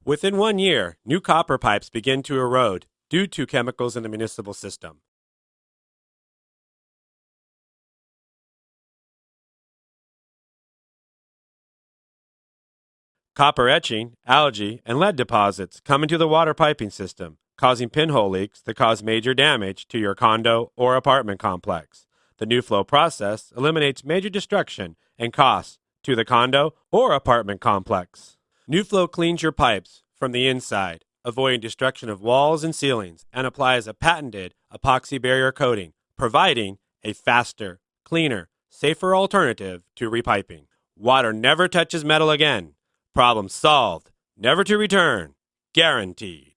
Within 1 year, new copper pipes begin to erode due to chemicals in the municipal system. Copper etching, algae, and lead deposits come into the water piping system, causing pinhole leaks that cause major damage to your condo or apartment complex. The new flow process eliminates major destruction and costs to the condo or apartment complex. New flow cleans your pipes from the inside, avoiding destruction of walls and ceilings, and applies a patented epoxy barrier coating, providing a faster, cleaner, safer alternative to repiping. Water never touches metal again. Problem solved. Never to return. Guaranteed.